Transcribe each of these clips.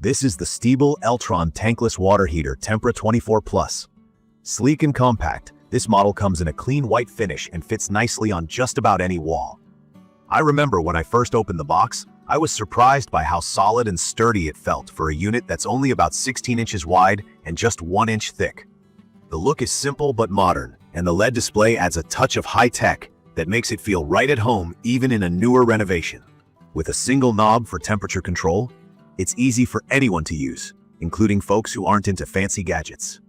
This is the Stiebel Eltron Tankless Water Heater Tempra 24+. Sleek and compact, this model comes in a clean white finish and fits nicely on just about any wall. I remember when I first opened the box, I was surprised by how solid and sturdy it felt for a unit that's only about 16 inches wide and just 1 inch thick. The look is simple but modern, and the LED display adds a touch of high-tech that makes it feel right at home even in a newer renovation. With a single knob for temperature control, it's easy for anyone to use, including folks who aren't into fancy gadgets.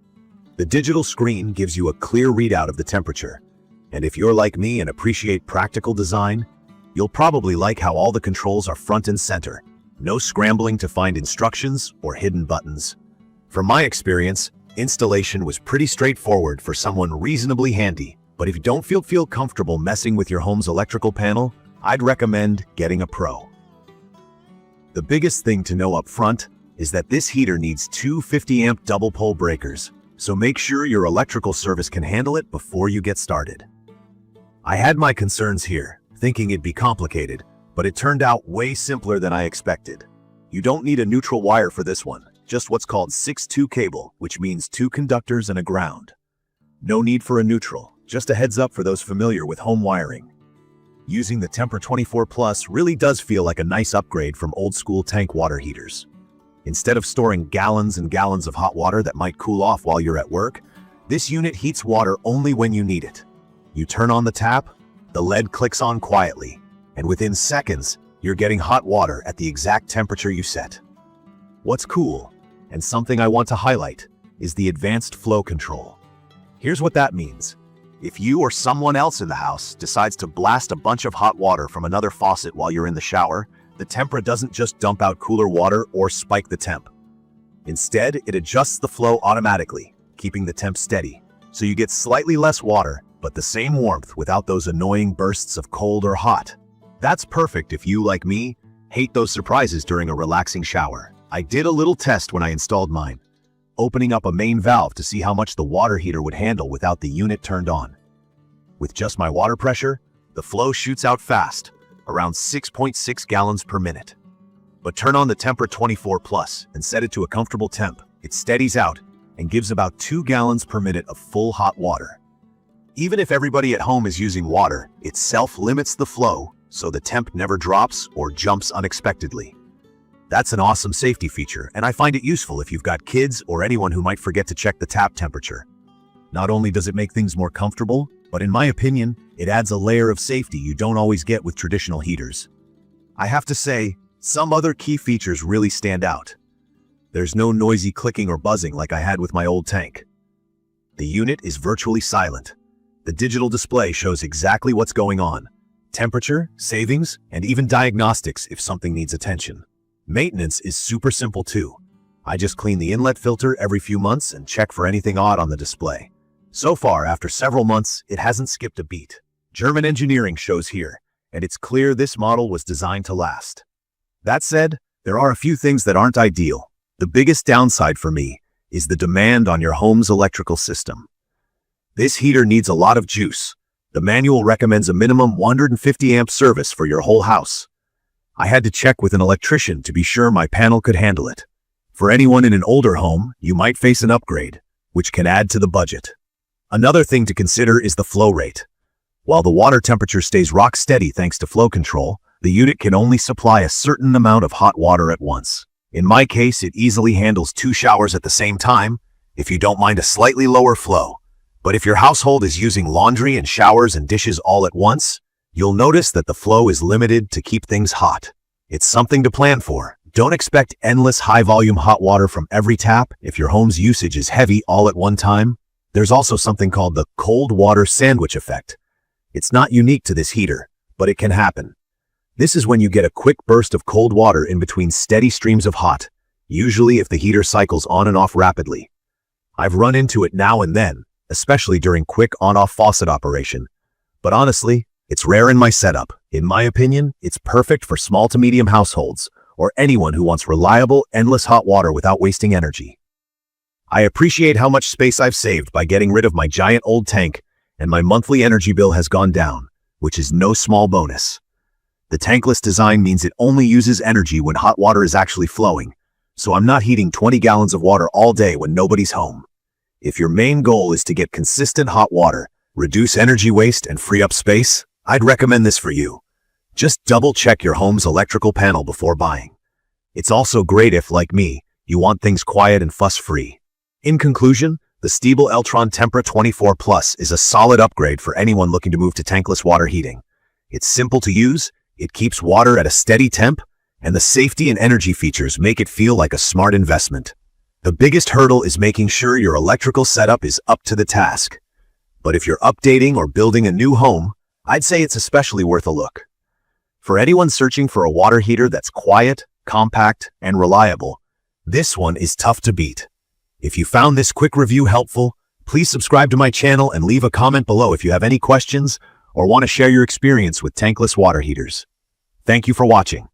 The digital screen gives you a clear readout of the temperature, and if you're like me and appreciate practical design, you'll probably like how all the controls are front and center. No scrambling to find instructions or hidden buttons. From my experience, installation was pretty straightforward for someone reasonably handy, but if you don't feel comfortable messing with your home's electrical panel, I'd recommend getting a pro. The biggest thing to know up front is that this heater needs two 50-amp double-pole breakers, so make sure your electrical service can handle it before you get started. I had my concerns here, thinking it'd be complicated, but it turned out way simpler than I expected. You don't need a neutral wire for this one, just what's called 6-2 cable, which means 2 conductors and a ground. No need for a neutral, just a heads up for those familiar with home wiring. Using the Tempra 24+ really does feel like a nice upgrade from old-school tank water heaters. Instead of storing gallons and gallons of hot water that might cool off while you're at work, this unit heats water only when you need it. You turn on the tap, the LED clicks on quietly, and within seconds, you're getting hot water at the exact temperature you set. What's cool, and something I want to highlight, is the advanced flow control. Here's what that means. If you or someone else in the house decides to blast a bunch of hot water from another faucet while you're in the shower, the Tempra doesn't just dump out cooler water or spike the temp. Instead, it adjusts the flow automatically, keeping the temp steady, so you get slightly less water, but the same warmth without those annoying bursts of cold or hot. That's perfect if you, like me, hate those surprises during a relaxing shower. I did a little test when I installed mine, opening up a main valve to see how much the water heater would handle without the unit turned on. With just my water pressure, the flow shoots out fast, around 6.6 gallons per minute. But turn on the Tempra 24+ and set it to a comfortable temp. It steadies out and gives about 2 gallons per minute of full hot water. Even if everybody at home is using water, it self-limits the flow so the temp never drops or jumps unexpectedly. That's an awesome safety feature, and I find it useful if you've got kids or anyone who might forget to check the tap temperature. Not only does it make things more comfortable, but in my opinion, it adds a layer of safety you don't always get with traditional heaters. I have to say, some other key features really stand out. There's no noisy clicking or buzzing like I had with my old tank. The unit is virtually silent. The digital display shows exactly what's going on: temperature, savings, and even diagnostics if something needs attention. Maintenance is super simple too. I just clean the inlet filter every few months and check for anything odd on the display. So far, after several months, it hasn't skipped a beat. German engineering shows here, and it's clear this model was designed to last. That said, there are a few things that aren't ideal. The biggest downside for me is the demand on your home's electrical system. This heater needs a lot of juice. The manual recommends a minimum 150 amp service for your whole house. I had to check with an electrician to be sure my panel could handle it. For anyone in an older home, you might face an upgrade, which can add to the budget. Another thing to consider is the flow rate. While the water temperature stays rock steady thanks to flow control, the unit can only supply a certain amount of hot water at once. In my case, it easily handles 2 showers at the same time, if you don't mind a slightly lower flow. But if your household is using laundry and showers and dishes all at once, you'll notice that the flow is limited to keep things hot. It's something to plan for. Don't expect endless high-volume hot water from every tap if your home's usage is heavy all at one time. There's also something called the cold water sandwich effect. It's not unique to this heater, but it can happen. This is when you get a quick burst of cold water in between steady streams of hot, usually if the heater cycles on and off rapidly. I've run into it now and then, especially during quick on-off faucet operation. But honestly, it's rare in my setup. In my opinion, it's perfect for small to medium households, or anyone who wants reliable, endless hot water without wasting energy. I appreciate how much space I've saved by getting rid of my giant old tank, and my monthly energy bill has gone down, which is no small bonus. The tankless design means it only uses energy when hot water is actually flowing, so I'm not heating 20 gallons of water all day when nobody's home. If your main goal is to get consistent hot water, reduce energy waste, and free up space, I'd recommend this for you. Just double-check your home's electrical panel before buying. It's also great if, like me, you want things quiet and fuss-free. In conclusion, the Stiebel Eltron Tempra 24 Plus is a solid upgrade for anyone looking to move to tankless water heating. It's simple to use, it keeps water at a steady temp, and the safety and energy features make it feel like a smart investment. The biggest hurdle is making sure your electrical setup is up to the task. But if you're updating or building a new home, I'd say it's especially worth a look. For anyone searching for a water heater that's quiet, compact, and reliable, this one is tough to beat. If you found this quick review helpful, please subscribe to my channel and leave a comment below if you have any questions or want to share your experience with tankless water heaters. Thank you for watching.